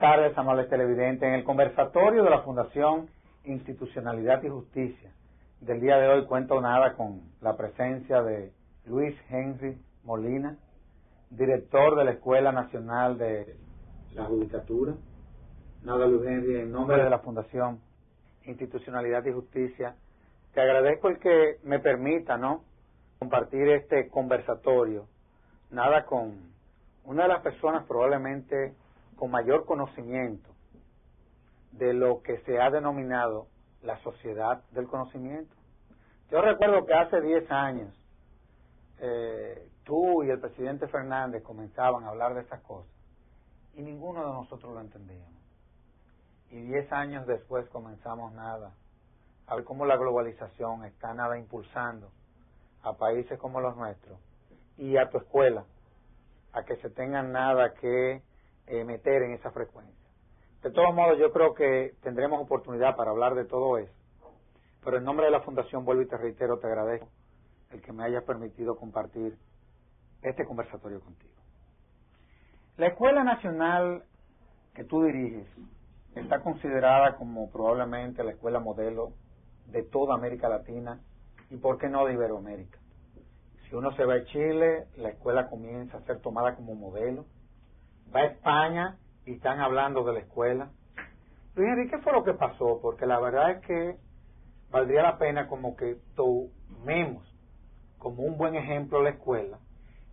tardes, amables televidentes. En el conversatorio de la Fundación Institucionalidad y Justicia del día de hoy cuento nada con la presencia de Luis Henry Molina, director de la Escuela Nacional de la Judicatura. Nada, Luis Henry, en nombre de la Fundación Institucionalidad y Justicia, te agradezco el que me permita, ¿no?, compartir este conversatorio, nada, con una de las personas probablemente con mayor conocimiento de lo que se ha denominado la sociedad del conocimiento. Yo recuerdo que hace 10 años tú y el presidente Fernández comenzaban a hablar de esas cosas y ninguno de nosotros lo entendíamos. Y 10 años después comenzamos a ver cómo la globalización está impulsando a países como los nuestros y a tu escuela a que se tengan que meter en esa frecuencia. De todos modos, yo creo que tendremos oportunidad para hablar de todo eso, pero en nombre de la Fundación, vuelvo y te reitero, te agradezco el que me hayas permitido compartir este conversatorio contigo. La Escuela Nacional que tú diriges está considerada como probablemente la escuela modelo de toda América Latina y, ¿por qué no, de Iberoamérica? Si uno se va a Chile, la escuela comienza a ser tomada como modelo. Va a España y están hablando de la escuela. Luis Enrique, ¿qué fue lo que pasó? Porque la verdad es que valdría la pena como que tomemos como un buen ejemplo la escuela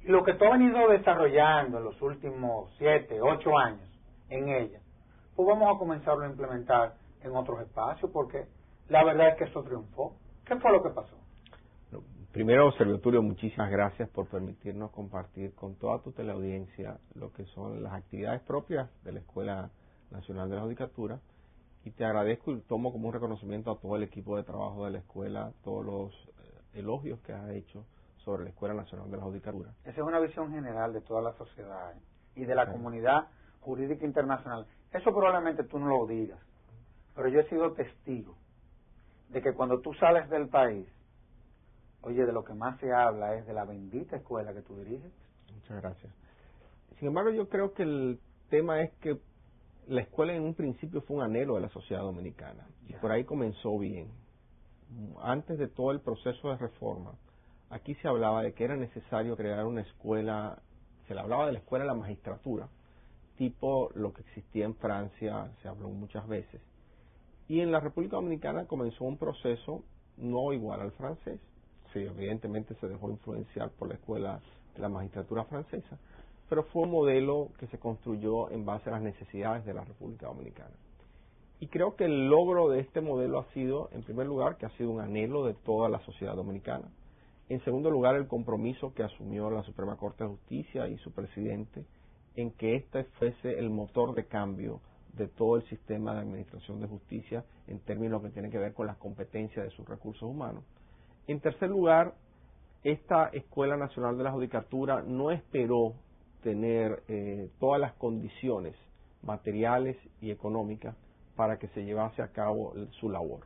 y lo que tú has venido desarrollando en los últimos 7, 8 años en ella, pues vamos a comenzarlo a implementar en otros espacios, porque la verdad es que eso triunfó. ¿Qué fue lo que pasó? Primero, Servio Tulio, muchísimas gracias por permitirnos compartir con toda tu teleaudiencia lo que son las actividades propias de la Escuela Nacional de la Judicatura, y te agradezco y tomo como un reconocimiento a todo el equipo de trabajo de la escuela, todos los elogios que has hecho sobre la Escuela Nacional de la Judicatura. Esa es una visión general de toda la sociedad y de la comunidad jurídica internacional. Eso probablemente tú no lo digas, pero yo he sido testigo de que cuando tú sales del país, oye, de lo que más se habla es de la bendita escuela que tú diriges. Muchas gracias. Sin embargo, yo creo que el tema es que la escuela en un principio fue un anhelo de la sociedad dominicana, y por ahí comenzó bien. Antes de todo el proceso de reforma, aquí se hablaba de que era necesario crear una escuela, se le hablaba de la escuela de la magistratura, tipo lo que existía en Francia, se habló muchas veces. Y en la República Dominicana comenzó un proceso no igual al francés. Sí, evidentemente se dejó influenciar por la escuela de la magistratura francesa, pero fue un modelo que se construyó en base a las necesidades de la República Dominicana. Y creo que el logro de este modelo ha sido, en primer lugar, que ha sido un anhelo de toda la sociedad dominicana. En segundo lugar, el compromiso que asumió la Suprema Corte de Justicia y su presidente en que este fuese el motor de cambio de todo el sistema de administración de justicia en términos que tienen que ver con las competencias de sus recursos humanos. En tercer lugar, esta Escuela Nacional de la Judicatura no esperó tener todas las condiciones materiales y económicas para que se llevase a cabo su labor,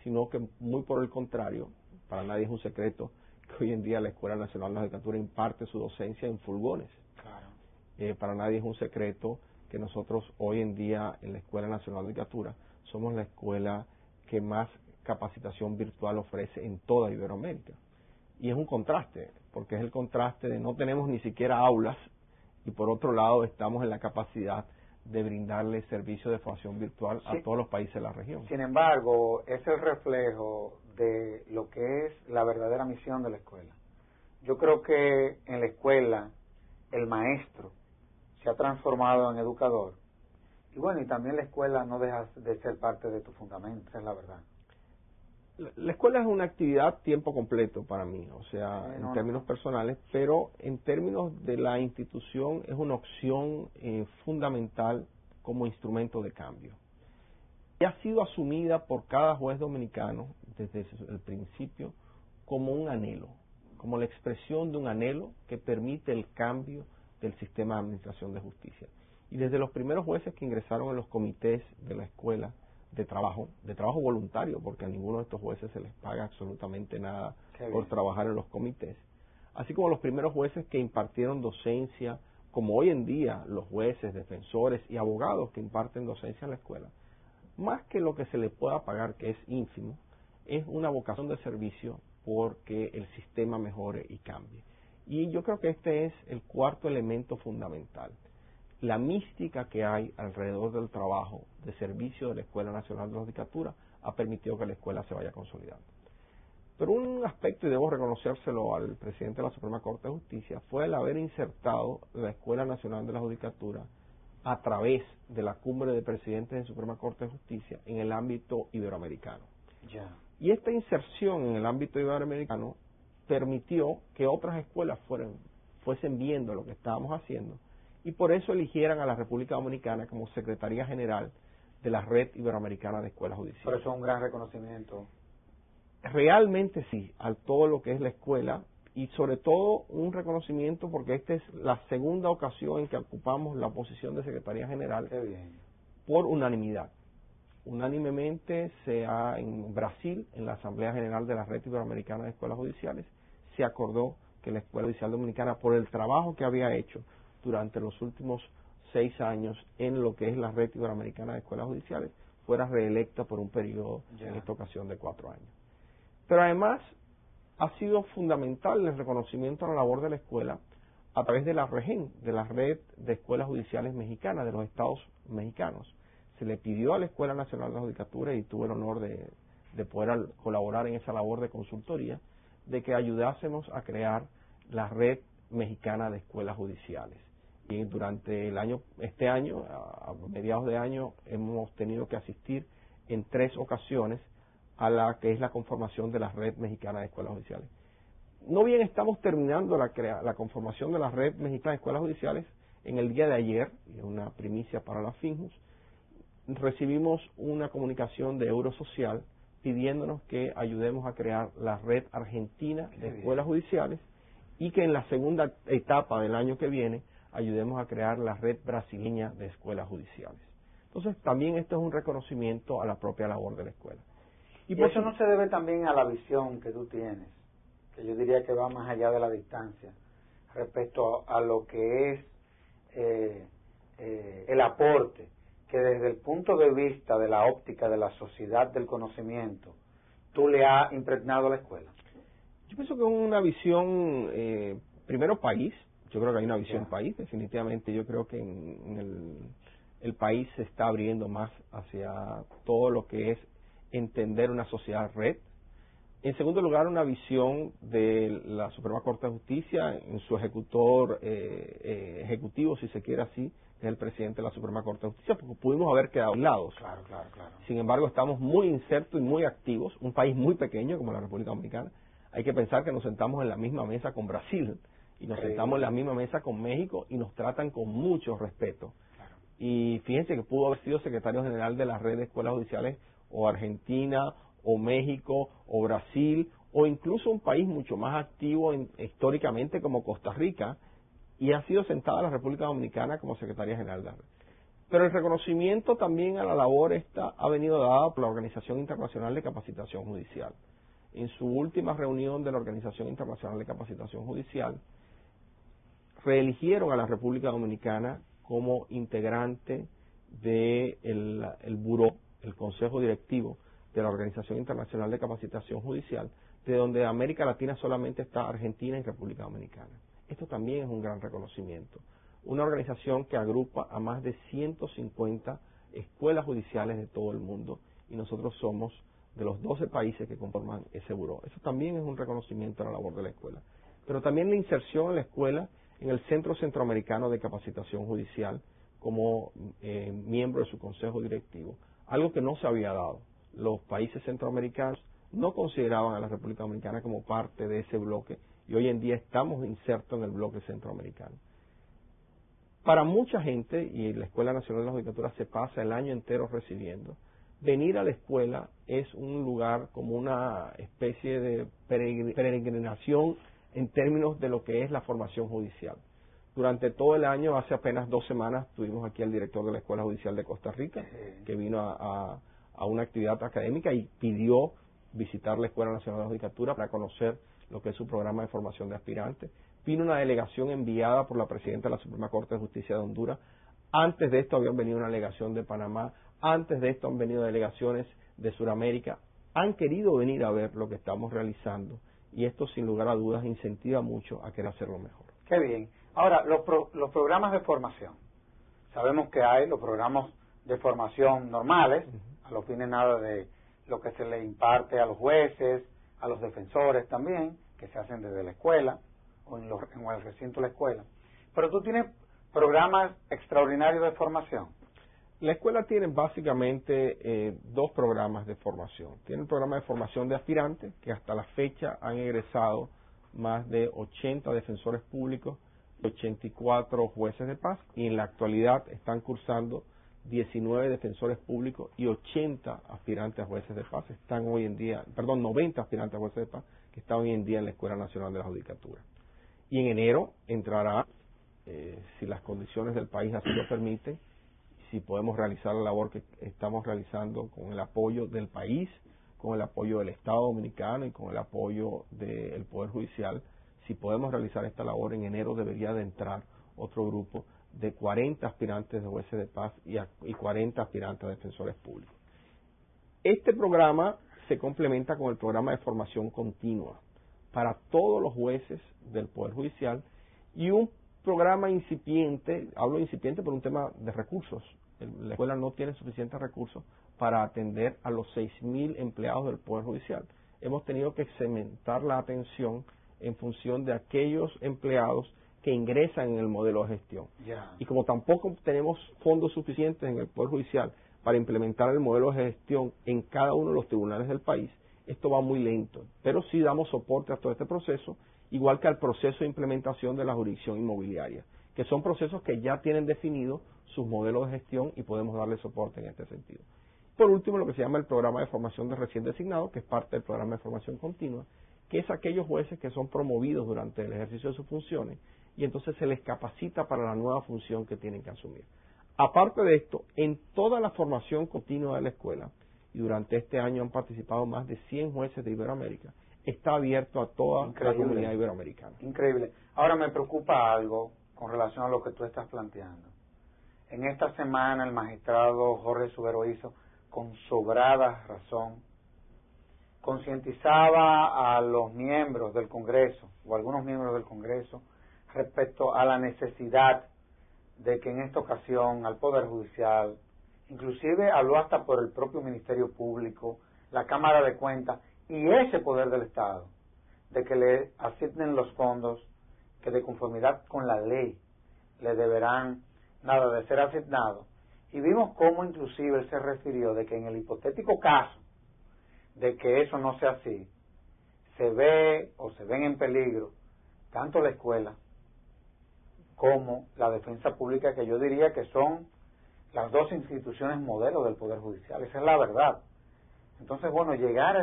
sino que muy por el contrario, para nadie es un secreto que hoy en día la Escuela Nacional de la Judicatura imparte su docencia en furgones. Claro. Para nadie es un secreto que nosotros hoy en día en la Escuela Nacional de Judicatura somos la escuela que más capacitación virtual ofrece en toda Iberoamérica. Y es un contraste, porque es el contraste de no tenemos ni siquiera aulas y por otro lado estamos en la capacidad de brindarle servicio de formación virtual a todos los países de la región. Sin embargo, es el reflejo de lo que es la verdadera misión de la escuela. Yo creo que en la escuela el maestro se ha transformado en educador. Y bueno, y también la escuela no deja de ser parte de tu fundamento, esa es la verdad. La escuela es una actividad tiempo completo para mí, o sea, en términos personales, pero en términos de la institución es una opción fundamental como instrumento de cambio. Y ha sido asumida por cada juez dominicano desde el principio como un anhelo, como la expresión de un anhelo que permite el cambio del sistema de administración de justicia. Y desde los primeros jueces que ingresaron en los comités de la escuela de trabajo voluntario, porque a ninguno de estos jueces se les paga absolutamente nada por trabajar en los comités, así como los primeros jueces que impartieron docencia como hoy en día los jueces, defensores y abogados que imparten docencia en la escuela, más que lo que se le pueda pagar, que es ínfimo, es una vocación de servicio porque el sistema mejore y cambie. Y yo creo que este es el cuarto elemento fundamental. La mística que hay alrededor del trabajo de servicio de la Escuela Nacional de la Judicatura ha permitido que la escuela se vaya consolidando. Pero un aspecto, y debo reconocérselo al presidente de la Suprema Corte de Justicia, fue el haber insertado la Escuela Nacional de la Judicatura a través de la cumbre de presidentes de Suprema Corte de Justicia en el ámbito iberoamericano. Y esta inserción en el ámbito iberoamericano permitió que otras escuelas fuesen viendo lo que estábamos haciendo y por eso eligieran a la República Dominicana como Secretaría General de la Red Iberoamericana de Escuelas Judiciales. Pero eso es un gran reconocimiento. Realmente sí, a todo lo que es la escuela y sobre todo un reconocimiento porque esta es la segunda ocasión en que ocupamos la posición de Secretaría General. Qué bien. Por unanimidad. Unánimemente en Brasil, en la Asamblea General de la Red Iberoamericana de Escuelas Judiciales, se acordó que la Escuela Judicial Dominicana, por el trabajo que había hecho durante los últimos 6 años en lo que es la Red Iberoamericana de Escuelas Judiciales, fuera reelecta por un periodo, en esta ocasión, de 4 años. Pero además ha sido fundamental el reconocimiento a la labor de la escuela a través de la REGEN, de la Red de Escuelas Judiciales Mexicanas, de los estados mexicanos. Se le pidió a la Escuela Nacional de la Judicatura, y tuve el honor de poder colaborar en esa labor de consultoría, de que ayudásemos a crear la Red Mexicana de Escuelas Judiciales. Y durante este año, a mediados de año, hemos tenido que asistir en 3 ocasiones a la que es la conformación de la Red Mexicana de Escuelas Judiciales. No bien estamos terminando la conformación de la Red Mexicana de Escuelas Judiciales, en el día de ayer, y una primicia para la FINJUS, recibimos una comunicación de Eurosocial pidiéndonos que ayudemos a crear la Red Argentina de Escuelas Judiciales y que en la segunda etapa del año que viene ayudemos a crear la Red Brasileña de Escuelas Judiciales. Entonces, también esto es un reconocimiento a la propia labor de la escuela. Y eso no se debe también a la visión que tú tienes, que yo diría que va más allá de la distancia, respecto a lo que es el aporte que desde el punto de vista de la óptica de la sociedad del conocimiento tú le has impregnado a la escuela. Yo pienso que es una visión, primero país, yo creo que hay una visión país, definitivamente yo creo que el país se está abriendo más hacia todo lo que es entender una sociedad red. En segundo lugar, una visión de la Suprema Corte de Justicia en su ejecutivo, si se quiere así, que es el presidente de la Suprema Corte de Justicia, porque pudimos haber quedado aislados. Claro. Sin embargo, estamos muy insertos y muy activos, un país muy pequeño como la República Dominicana. Hay que pensar que nos sentamos en la misma mesa con Brasil y nos sentamos en la misma mesa con México y nos tratan con mucho respeto. Claro. Y fíjense que pudo haber sido secretario general de la red de escuelas judiciales o Argentina, o México, o Brasil, o incluso un país mucho más activo históricamente como Costa Rica, y ha sido sentada la República Dominicana como secretaria general de la red. Pero el reconocimiento también a la labor esta ha venido dado por la Organización Internacional de Capacitación Judicial. En su última reunión de la Organización Internacional de Capacitación Judicial, reeligieron a la República Dominicana como integrante del buró, el Consejo Directivo de la Organización Internacional de Capacitación Judicial, de donde América Latina solamente está Argentina y República Dominicana. Esto también es un gran reconocimiento. Una organización que agrupa a más de 150 escuelas judiciales de todo el mundo, y nosotros somos de los 12 países que conforman ese buró. Eso también es un reconocimiento a la labor de la escuela. Pero también la inserción en la escuela en el Centro Centroamericano de Capacitación Judicial como miembro de su consejo directivo, algo que no se había dado. Los países centroamericanos no consideraban a la República Dominicana como parte de ese bloque, y hoy en día estamos insertos en el bloque centroamericano. Para mucha gente, y la Escuela Nacional de la Judicatura se pasa el año entero recibiendo, venir a la escuela es un lugar como una especie de peregrinación en términos de lo que es la formación judicial. Durante todo el año, hace apenas 2 semanas, tuvimos aquí al director de la Escuela Judicial de Costa Rica, que vino a una actividad académica y pidió visitar la Escuela Nacional de la Judicatura para conocer lo que es su programa de formación de aspirantes. Vino una delegación enviada por la presidenta de la Suprema Corte de Justicia de Honduras. Antes de esto habían venido una delegación de Panamá. Antes de esto han venido delegaciones de Sudamérica. Han querido venir a ver lo que estamos realizando y esto sin lugar a dudas incentiva mucho a querer hacerlo mejor. Qué bien. Ahora, los programas de formación. Sabemos que hay los programas de formación normales, a los fines nada de lo que se le imparte a los jueces, a los defensores también, que se hacen desde la escuela o en el recinto de la escuela. Pero tú tienes programas extraordinarios de formación. La escuela tiene básicamente dos programas de formación. Tiene el programa de formación de aspirantes, que hasta la fecha han egresado más de 80 defensores públicos, 84 jueces de paz, y en la actualidad están cursando 19 defensores públicos y 80 aspirantes a jueces de paz. Están hoy en día, 90 aspirantes a jueces de paz que están hoy en día en la Escuela Nacional de la Judicatura. Y en enero entrará, si las condiciones del país así lo permiten, si podemos realizar la labor que estamos realizando con el apoyo del país, con el apoyo del Estado Dominicano y con el apoyo del Poder Judicial, si podemos realizar esta labor en enero debería de entrar otro grupo de 40 aspirantes de jueces de paz y 40 aspirantes a defensores públicos. Este programa se complementa con el programa de formación continua para todos los jueces del Poder Judicial y un programa incipiente, hablo incipiente por un tema de recursos. La escuela no tiene suficientes recursos para atender a los 6.000 empleados del Poder Judicial. Hemos tenido que segmentar la atención en función de aquellos empleados que ingresan en el modelo de gestión. Y como tampoco tenemos fondos suficientes en el Poder Judicial para implementar el modelo de gestión en cada uno de los tribunales del país, esto va muy lento. Pero sí damos soporte a todo este proceso, igual que al proceso de implementación de la jurisdicción inmobiliaria, que son procesos que ya tienen definido sus modelos de gestión y podemos darle soporte en este sentido. Por último, lo que se llama el programa de formación de recién designados, que es parte del programa de formación continua, que es aquellos jueces que son promovidos durante el ejercicio de sus funciones y entonces se les capacita para la nueva función que tienen que asumir. Aparte de esto, en toda la formación continua de la escuela, y durante este año han participado más de 100 jueces de Iberoamérica, está abierto a toda la comunidad iberoamericana. Increíble. Ahora me preocupa algo con relación a lo que tú estás planteando. En esta semana el magistrado Jorge Subero hizo, con sobrada razón, concientizaba a los miembros del Congreso, o algunos miembros del Congreso, respecto a la necesidad de que en esta ocasión al Poder Judicial, inclusive habló hasta por el propio Ministerio Público, la Cámara de Cuentas y ese Poder del Estado, de que le asignen los fondos que de conformidad con la ley le deberán nada de ser asignados. Y vimos cómo inclusive él se refirió de que en el hipotético caso de que eso no sea así, se ve o se ven en peligro tanto la escuela como la defensa pública, que yo diría que son las dos instituciones modelo del Poder Judicial. Esa es la verdad. Entonces, bueno, llegar a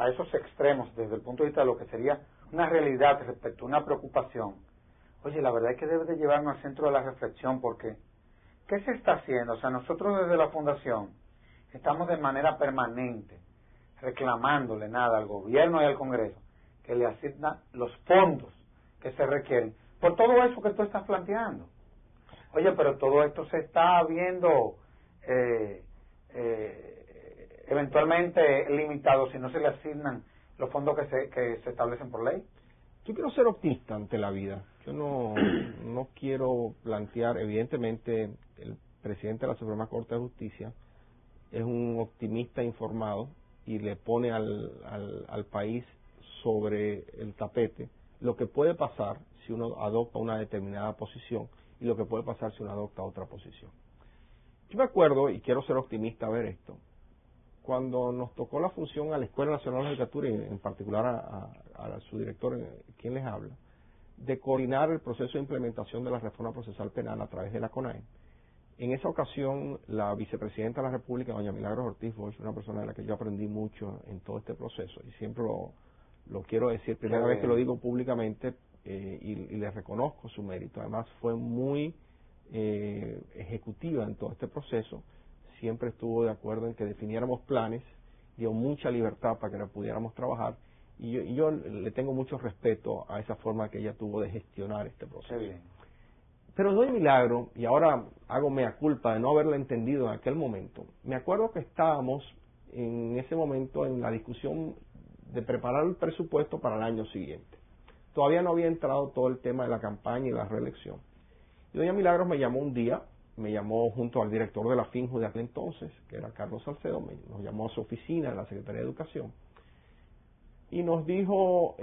esos extremos desde el punto de vista de lo que sería una realidad respecto a una preocupación, oye, la verdad es que debe de llevarnos al centro de la reflexión, porque ¿qué se está haciendo? O sea, nosotros desde la Fundación estamos de manera permanente reclamándole al gobierno y al Congreso que le asigna los fondos que se requieren por todo eso que tú estás planteando. Oye, pero todo esto se está viendo eventualmente limitado si no se le asignan los fondos que se establecen por ley. Yo quiero ser optimista ante la vida. Yo no quiero plantear, evidentemente, el presidente de la Suprema Corte de Justicia es un optimista informado y le pone al país sobre el tapete lo que puede pasar si uno adopta una determinada posición y lo que puede pasar si uno adopta otra posición. Yo me acuerdo, y quiero ser optimista a ver esto, cuando nos tocó la función a la Escuela Nacional de la Judicatura, y en particular a su director, quien les habla, de coordinar el proceso de implementación de la reforma procesal penal a través de la CONAE. En esa ocasión, la vicepresidenta de la República, doña Milagros Ortiz Bosch, una persona de la que yo aprendí mucho en todo este proceso, y siempre lo quiero decir, primera vez que lo digo públicamente, y le reconozco su mérito. Además, fue muy ejecutiva en todo este proceso. Siempre estuvo de acuerdo en que definiéramos planes, dio mucha libertad para que pudiéramos trabajar Y yo le tengo mucho respeto a esa forma que ella tuvo de gestionar este proceso. Qué bien. Pero no hay milagro, y ahora hago mea culpa de no haberla entendido en aquel momento. Me acuerdo que estábamos en ese momento en la discusión de preparar el presupuesto para el año siguiente. Todavía no había entrado todo el tema de la campaña y la reelección. Y doña Milagros me llamó un día, me llamó junto al director de la FINJU de aquel entonces, que era Carlos Salcedo, nos llamó a su oficina en la Secretaría de Educación, y nos dijo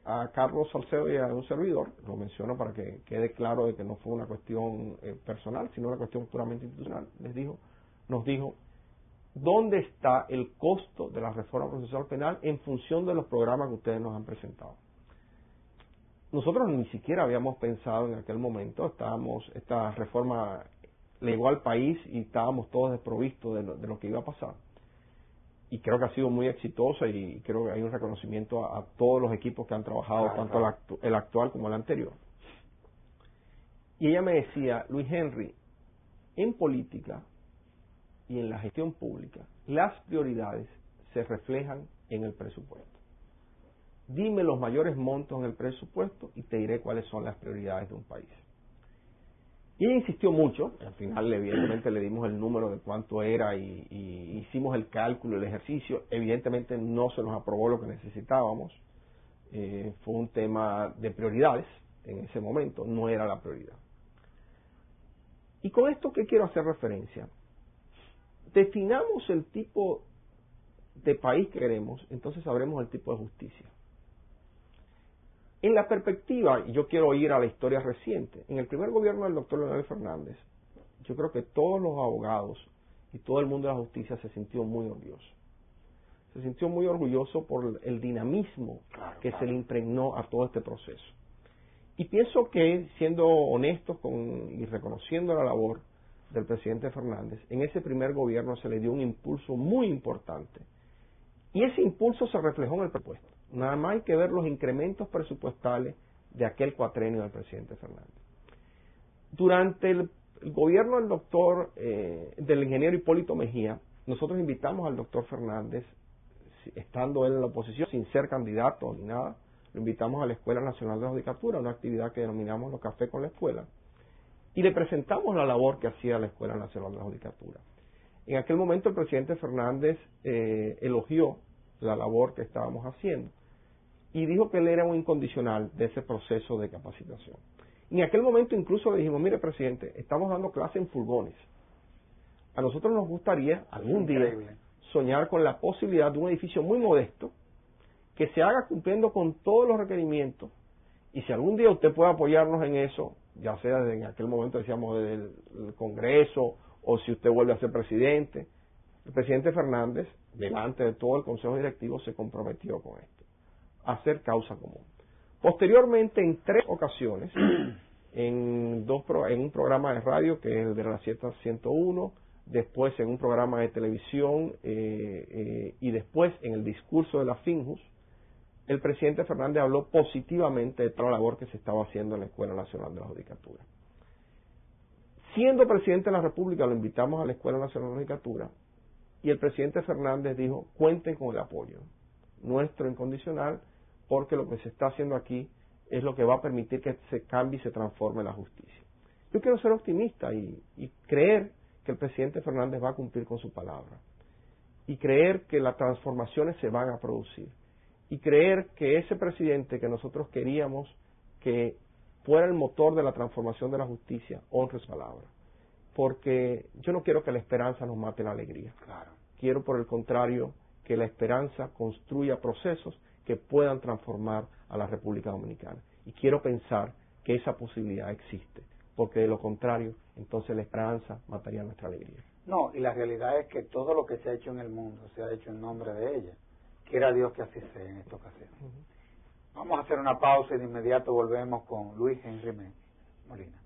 a Carlos Salcedo y a un servidor, lo menciono para que quede claro de que no fue una cuestión personal, sino una cuestión puramente institucional, nos dijo, ¿dónde está el costo de la reforma procesal penal en función de los programas que ustedes nos han presentado? Nosotros ni siquiera habíamos pensado en aquel momento, esta reforma le llegó al país y estábamos todos desprovistos de lo que iba a pasar. Y creo que ha sido muy exitosa y creo que hay un reconocimiento a todos los equipos que han trabajado, tanto el actual como el anterior. Y ella me decía, Luis Henry, en política y en la gestión pública, las prioridades se reflejan en el presupuesto. Dime los mayores montos en el presupuesto y te diré cuáles son las prioridades de un país. Y ella insistió mucho, al final evidentemente le dimos el número de cuánto era y hicimos el cálculo, el ejercicio, evidentemente no se nos aprobó lo que necesitábamos, fue un tema de prioridades en ese momento, no era la prioridad. Y con esto, ¿qué quiero hacer referencia? Definamos el tipo de país que queremos, entonces sabremos el tipo de justicia. En la perspectiva, y yo quiero ir a la historia reciente, en el primer gobierno del doctor Leonel Fernández, yo creo que todos los abogados y todo el mundo de la justicia se sintió muy orgulloso. Se sintió muy orgulloso por el dinamismo que se le impregnó a todo este proceso. Y pienso que, siendo honestos y reconociendo la labor del presidente Fernández, en ese primer gobierno se le dio un impulso muy importante. Y ese impulso se reflejó en el presupuesto. Nada más hay que ver los incrementos presupuestales de aquel cuatrenio del presidente Fernández. Durante el gobierno del ingeniero Hipólito Mejía, nosotros invitamos al doctor Fernández, estando él en la oposición, sin ser candidato ni nada, lo invitamos a la Escuela Nacional de la Judicatura, una actividad que denominamos los cafés con la escuela, y le presentamos la labor que hacía la Escuela Nacional de la Judicatura. En aquel momento el presidente Fernández elogió la labor que estábamos haciendo y dijo que él era un incondicional de ese proceso de capacitación. En aquel momento incluso le dijimos, mire presidente, estamos dando clase en furgones. A nosotros nos gustaría algún día soñar con la posibilidad de un edificio muy modesto que se haga cumpliendo con todos los requerimientos, y si algún día usted puede apoyarnos en eso, ya sea desde en aquel momento decíamos desde el Congreso o si usted vuelve a ser presidente. El presidente Fernández, delante de todo el Consejo Directivo, se comprometió con esto, a hacer causa común. Posteriormente, en 3 ocasiones, en un programa de radio, que es el de la 101, después en un programa de televisión y después en el discurso de la FINJUS, el presidente Fernández habló positivamente de toda la labor que se estaba haciendo en la Escuela Nacional de la Judicatura. Siendo presidente de la República, lo invitamos a la Escuela Nacional de la Judicatura y el presidente Fernández dijo, cuenten con el apoyo nuestro incondicional, porque lo que se está haciendo aquí es lo que va a permitir que se cambie y se transforme la justicia. Yo quiero ser optimista y creer que el presidente Fernández va a cumplir con su palabra y creer que las transformaciones se van a producir y creer que ese presidente que nosotros queríamos que fuera el motor de la transformación de la justicia honre su palabra, porque yo no quiero que la esperanza nos mate la alegría. Claro. Quiero, por el contrario, que la esperanza construya procesos que puedan transformar a la República Dominicana. Y quiero pensar que esa posibilidad existe, porque de lo contrario, entonces la esperanza mataría nuestra alegría. No, y la realidad es que todo lo que se ha hecho en el mundo se ha hecho en nombre de ella. Quiera Dios que así sea en esta ocasión. Vamos a hacer una pausa y de inmediato volvemos con Luis Henry Molina.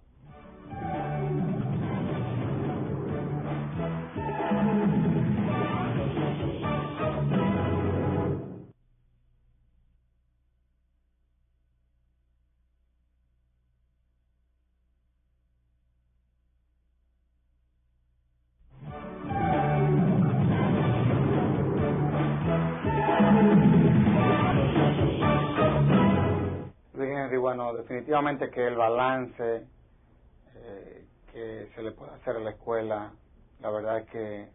bueno, definitivamente que el balance que se le puede hacer a la escuela, la verdad es que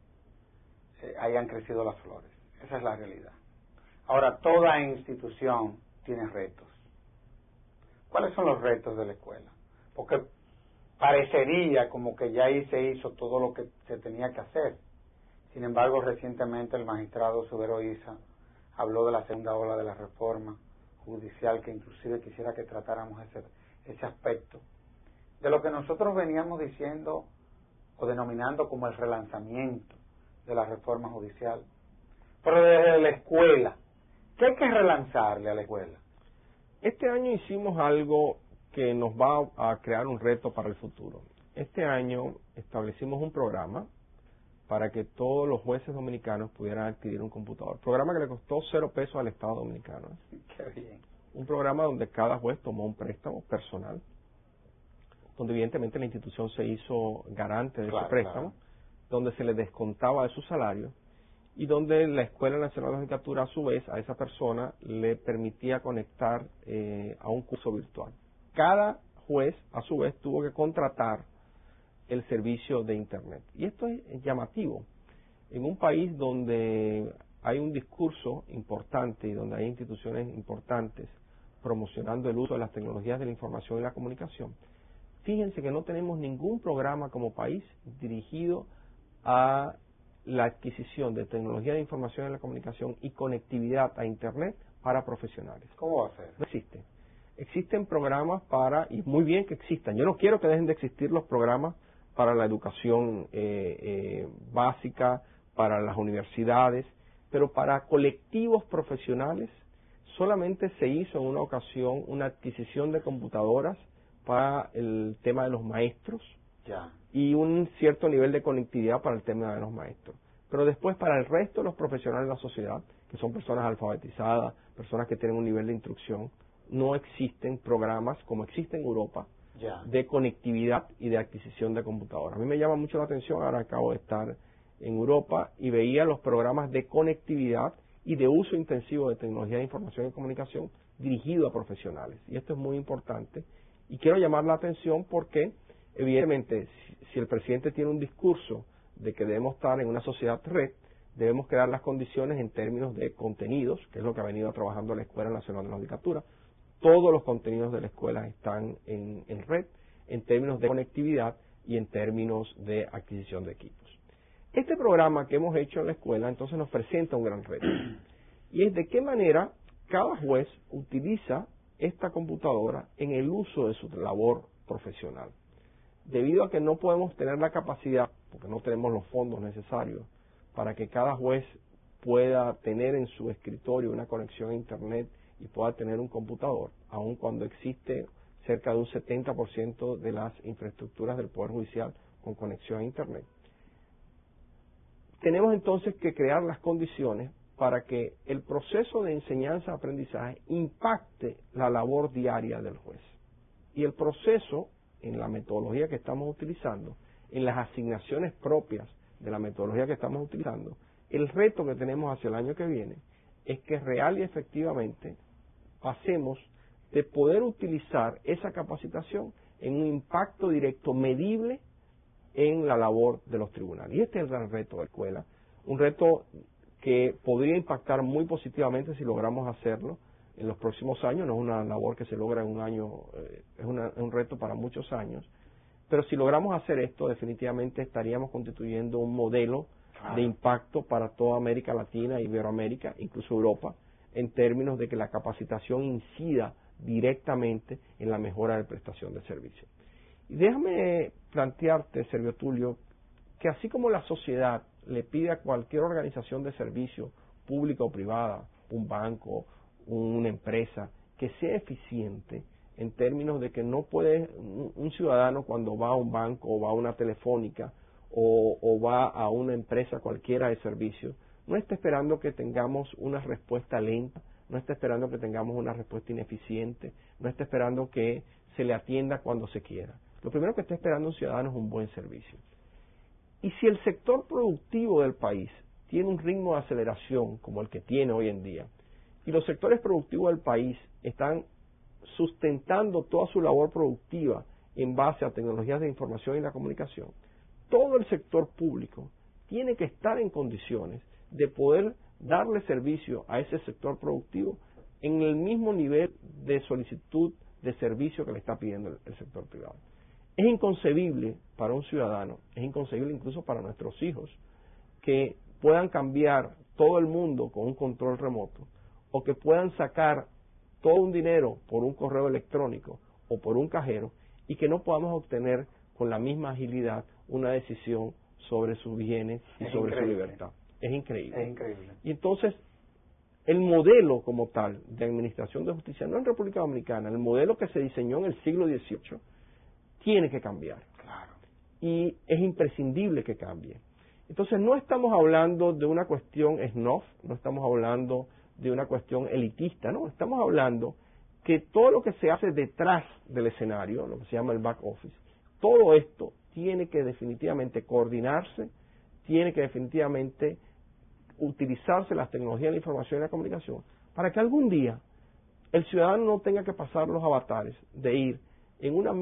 hayan crecido las flores. Esa es la realidad. Ahora, toda institución tiene retos. ¿Cuáles son los retos de la escuela? Porque parecería como que ya ahí se hizo todo lo que se tenía que hacer. Sin embargo, recientemente el magistrado Subero Isa habló de la segunda ola de la reforma judicial, que inclusive quisiera que tratáramos ese aspecto, de lo que nosotros veníamos diciendo o denominando como el relanzamiento de la reforma judicial. Pero desde la escuela, ¿qué hay que relanzarle a la escuela? Este año hicimos algo que nos va a crear un reto para el futuro. Este año establecimos un programa para que todos los jueces dominicanos pudieran adquirir un computador. Programa que le costó $0 al Estado dominicano. Qué bien. Un programa donde cada juez tomó un préstamo personal, donde evidentemente la institución se hizo garante de ese préstamo, donde se le descontaba de su salario y donde la Escuela Nacional de la Judicatura, a su vez, a esa persona le permitía conectar a un curso virtual. Cada juez, a su vez, tuvo que contratar el servicio de Internet. Y esto es llamativo. En un país donde hay un discurso importante y donde hay instituciones importantes promocionando el uso de las tecnologías de la información y la comunicación, fíjense que no tenemos ningún programa como país dirigido a la adquisición de tecnología de información y la comunicación y conectividad a Internet para profesionales. ¿Cómo va a ser? No existe. Existen programas para, y muy bien que existan. Yo no quiero que dejen de existir los programas para la educación básica, para las universidades, pero para colectivos profesionales solamente se hizo en una ocasión una adquisición de computadoras para el tema de los maestros y un cierto nivel de conectividad para el tema de los maestros. Pero después para el resto de los profesionales de la sociedad, que son personas alfabetizadas, personas que tienen un nivel de instrucción, no existen programas como existe en Europa de conectividad y de adquisición de computadoras. A mí me llama mucho la atención, ahora acabo de estar en Europa y veía los programas de conectividad y de uso intensivo de tecnología de información y comunicación dirigido a profesionales. Y esto es muy importante. Y quiero llamar la atención porque, evidentemente, si el presidente tiene un discurso de que debemos estar en una sociedad red, debemos crear las condiciones en términos de contenidos, que es lo que ha venido trabajando la Escuela Nacional de la Judicatura. Todos los contenidos de la escuela están en red, en términos de conectividad y en términos de adquisición de equipos. Este programa que hemos hecho en la escuela entonces nos presenta un gran reto, y es de qué manera cada juez utiliza esta computadora en el uso de su labor profesional. Debido a que no podemos tener la capacidad, porque no tenemos los fondos necesarios, para que cada juez pueda tener en su escritorio una conexión a Internet y pueda tener un computador, aun cuando existe cerca de un 70% de las infraestructuras del Poder Judicial con conexión a Internet. Tenemos entonces que crear las condiciones para que el proceso de enseñanza-aprendizaje impacte la labor diaria del juez. Y el proceso, en la metodología que estamos utilizando, en las asignaciones propias de la metodología que estamos utilizando, el reto que tenemos hacia el año que viene es que real y efectivamente pasemos de poder utilizar esa capacitación en un impacto directo medible en la labor de los tribunales. Y este es el gran reto de la escuela, un reto que podría impactar muy positivamente si logramos hacerlo en los próximos años. No es una labor que se logra en un año, es un reto para muchos años, pero si logramos hacer esto, definitivamente estaríamos constituyendo un modelo de impacto para toda América Latina, Iberoamérica, incluso Europa, en términos de que la capacitación incida directamente en la mejora de prestación de servicios. Y déjame plantearte, Servio Tulio, que así como la sociedad le pide a cualquier organización de servicio, pública o privada, un banco, una empresa, que sea eficiente en términos de que no puede un ciudadano cuando va a un banco o va a una telefónica o va a una empresa cualquiera de servicios, no está esperando que tengamos una respuesta lenta, no está esperando que tengamos una respuesta ineficiente, no está esperando que se le atienda cuando se quiera. Lo primero que está esperando un ciudadano es un buen servicio. Y si el sector productivo del país tiene un ritmo de aceleración como el que tiene hoy en día, y los sectores productivos del país están sustentando toda su labor productiva en base a tecnologías de información y la comunicación, todo el sector público tiene que estar en condiciones de poder darle servicio a ese sector productivo en el mismo nivel de solicitud de servicio que le está pidiendo el sector privado. Es inconcebible para un ciudadano, es inconcebible incluso para nuestros hijos, que puedan cambiar todo el mundo con un control remoto, o que puedan sacar todo un dinero por un correo electrónico o por un cajero, y que no podamos obtener con la misma agilidad una decisión sobre sus bienes y sobre su libertad. Es increíble. Es increíble. Y entonces, el modelo como tal de administración de justicia, no en República Dominicana, el modelo que se diseñó en el siglo XVIII, tiene que cambiar. Claro. Y es imprescindible que cambie. Entonces, no estamos hablando de una cuestión snob, no estamos hablando de una cuestión elitista, no, estamos hablando que todo lo que se hace detrás del escenario, lo que se llama el back office, todo esto tiene que definitivamente coordinarse, tiene que definitivamente utilizarse las tecnologías de la información y la comunicación para que algún día el ciudadano no tenga que pasar los avatares de ir en un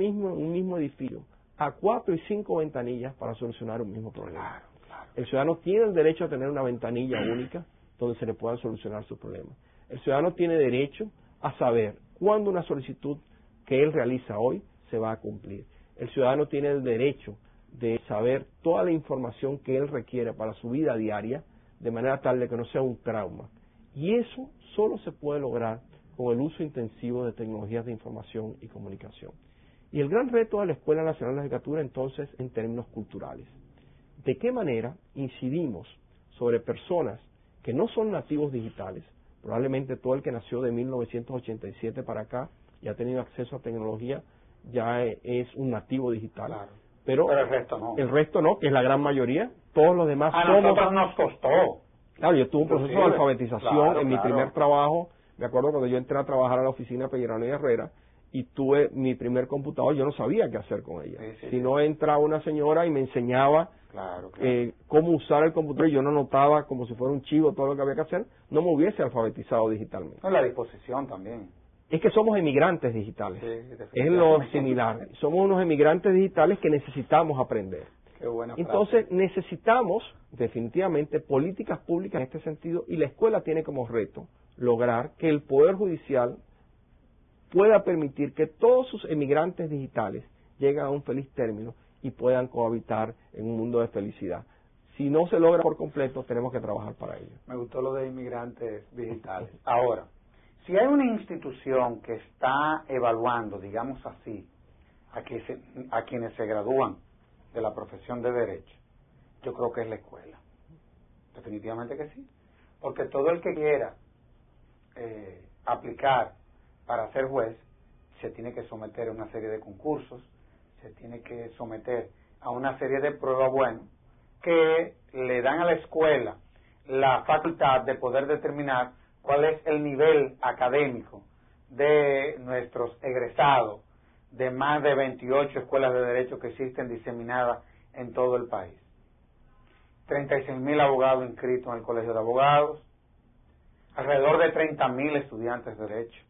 mismo edificio a 4 y 5 ventanillas para solucionar un mismo problema. Claro, claro. El ciudadano tiene el derecho a tener una ventanilla única donde se le puedan solucionar sus problemas. El ciudadano tiene derecho a saber cuándo una solicitud que él realiza hoy se va a cumplir. El ciudadano tiene el derecho de saber toda la información que él requiere para su vida diaria, de manera tal de que no sea un trauma. Y eso solo se puede lograr con el uso intensivo de tecnologías de información y comunicación. Y el gran reto de la Escuela Nacional de Judicatura, entonces, en términos culturales. ¿De qué manera incidimos sobre personas que no son nativos digitales? Probablemente todo el que nació de 1987 para acá y ha tenido acceso a tecnología ya es un nativo digital. Claro. Pero el resto no. El resto no, que es la gran mayoría. Todos los demás A somos... nosotros nos costó. Claro, yo tuve un proceso de alfabetización en mi primer trabajo. Me acuerdo cuando yo entré a trabajar a la oficina de Pellerano y Herrera y tuve mi primer computador, yo no sabía qué hacer con ella. Si no entraba una señora y me enseñaba cómo usar el computador, y yo no notaba como si fuera un chivo todo lo que había que hacer, no me hubiese alfabetizado digitalmente. La disposición también. Es que somos emigrantes digitales. Sí, es lo similar. Somos unos emigrantes digitales que necesitamos aprender. Qué buena Entonces frase. necesitamos definitivamente políticas públicas en este sentido, y la escuela tiene como reto lograr que el Poder Judicial pueda permitir que todos sus emigrantes digitales lleguen a un feliz término y puedan cohabitar en un mundo de felicidad. Si no se logra por completo, tenemos que trabajar para ello. Me gustó lo de inmigrantes digitales. Ahora, si hay una institución que está evaluando, digamos así, a quienes se gradúan de la profesión de Derecho, yo creo que es la escuela. Definitivamente que sí. Porque todo el que quiera aplicar para ser juez se tiene que someter a una serie de concursos, se tiene que someter a una serie de pruebas, bueno, que le dan a la escuela la facultad de poder determinar cuál es el nivel académico de nuestros egresados de más de 28 escuelas de derecho que existen diseminadas en todo el país. 36.000 abogados inscritos en el Colegio de Abogados, alrededor de 30.000 estudiantes de derecho.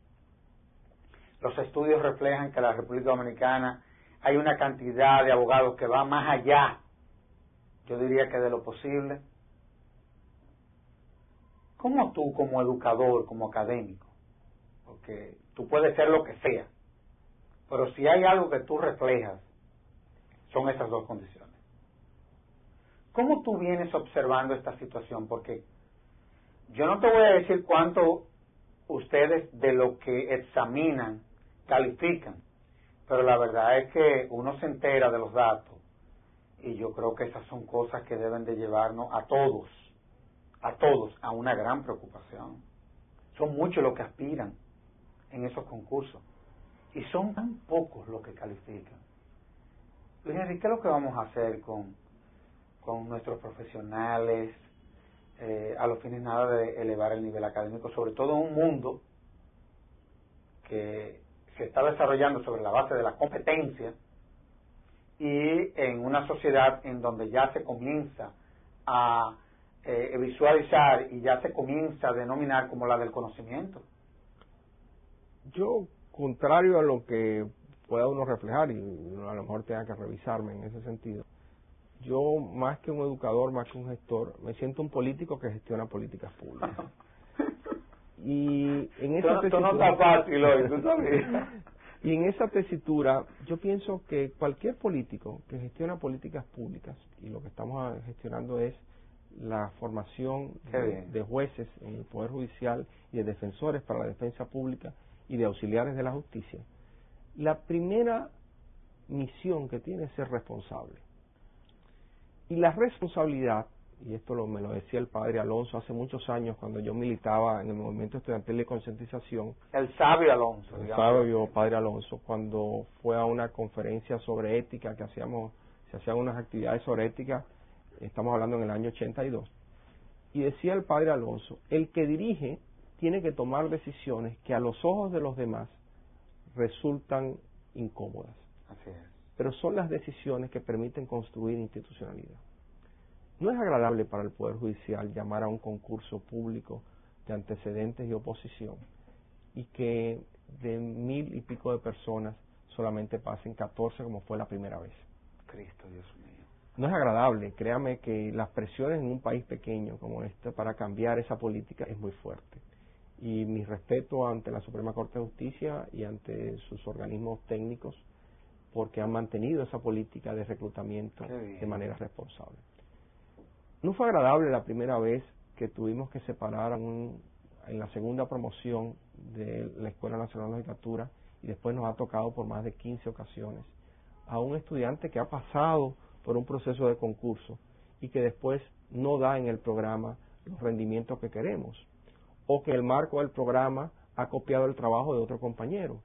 Los estudios reflejan que en la República Dominicana hay una cantidad de abogados que va más allá, yo diría que de lo posible. ¿Cómo tú, como educador, como académico, porque tú puedes ser lo que sea, pero si hay algo que tú reflejas, son esas dos condiciones? ¿Cómo tú vienes observando esta situación? Porque yo no te voy a decir cuánto ustedes de lo que examinan califican, pero la verdad es que uno se entera de los datos y yo creo que esas son cosas que deben de llevarnos a todos a una gran preocupación. Son muchos los que aspiran en esos concursos y son tan pocos los que califican. Luis Enrique, ¿qué es lo que vamos a hacer con nuestros profesionales a los fines nada de elevar el nivel académico, sobre todo en un mundo que se está desarrollando sobre la base de la competencia y en una sociedad en donde ya se comienza a visualizar y ya se comienza a denominar como la del conocimiento? Yo contrario a lo que pueda uno reflejar, y a lo mejor tenga que revisarme en ese sentido, yo más que un educador, más que un gestor, me siento un político que gestiona políticas públicas. Y en esa tesitura, no está fácil hoy, ¿tú sabes? Y en esa tesitura, yo pienso que cualquier político que gestiona políticas públicas, y lo que estamos gestionando es la formación de jueces en el Poder Judicial y de defensores para la defensa pública y de auxiliares de la justicia, la primera misión que tiene es ser responsable. Y la responsabilidad, y esto me lo decía el padre Alonso hace muchos años cuando yo militaba en el movimiento estudiantil de concientización. El sabio Alonso. El sabio padre Alonso, cuando fue a una conferencia sobre ética que se hacían unas actividades sobre ética, estamos hablando en el año 82, y decía el padre Alonso, el que dirige tiene que tomar decisiones que a los ojos de los demás resultan incómodas. Así es. Pero son las decisiones que permiten construir institucionalidad. No es agradable para el Poder Judicial llamar a un concurso público de antecedentes y oposición y que de 1,000 y pico de personas solamente pasen 14 como fue la primera vez. Cristo, Dios mío. No es agradable, créame que las presiones en un país pequeño como este para cambiar esa política es muy fuerte. Y mi respeto ante la Suprema Corte de Justicia y ante sus organismos técnicos porque han mantenido esa política de reclutamiento de manera responsable. No fue agradable la primera vez que tuvimos que separar en la segunda promoción de la Escuela Nacional de Judicatura, y después nos ha tocado por más de 15 ocasiones a un estudiante que ha pasado por un proceso de concurso y que después no da en el programa los rendimientos que queremos, o que el marco del programa ha copiado el trabajo de otro compañero.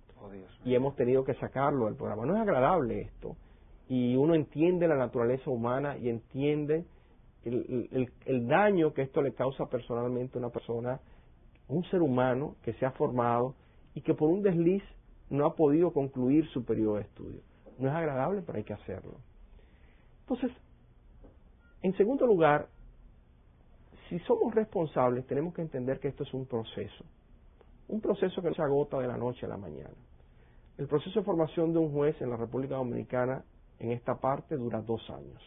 Y hemos tenido que sacarlo del programa. No es agradable esto, y uno entiende la naturaleza humana y entiende el daño que esto le causa personalmente a una persona, un ser humano que se ha formado y que por un desliz no ha podido concluir su periodo de estudio. No es agradable, pero hay que hacerlo. Entonces, en segundo lugar, si somos responsables, tenemos que entender que esto es un proceso que no se agota de la noche a la mañana. El proceso de formación de un juez en la República Dominicana en esta parte dura 2 años.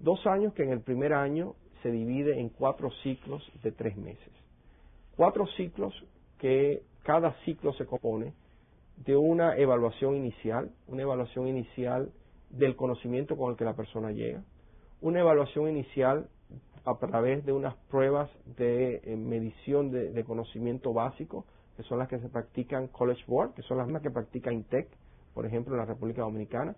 2 años que en el primer año se divide en 4 ciclos de 3 meses. 4 ciclos que cada ciclo se compone de una evaluación inicial del conocimiento con el que la persona llega, una evaluación inicial a través de unas pruebas de medición de conocimiento básico, que son las que se practican College Board, que son las mismas que practica INTEC, por ejemplo, en la República Dominicana.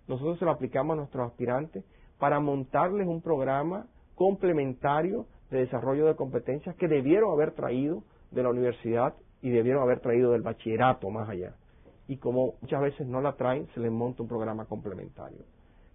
Nosotros se lo aplicamos a nuestros aspirantes para montarles un programa complementario de desarrollo de competencias que debieron haber traído de la universidad y debieron haber traído del bachillerato más allá. Y como muchas veces no la traen, se les monta un programa complementario.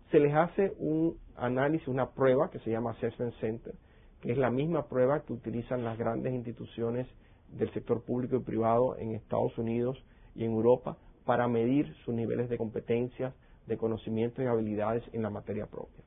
Se les hace un análisis, una prueba que se llama Assessment Center, que es la misma prueba que utilizan las grandes instituciones del sector público y privado en Estados Unidos y en Europa para medir sus niveles de competencias, de conocimientos y habilidades en la materia propia.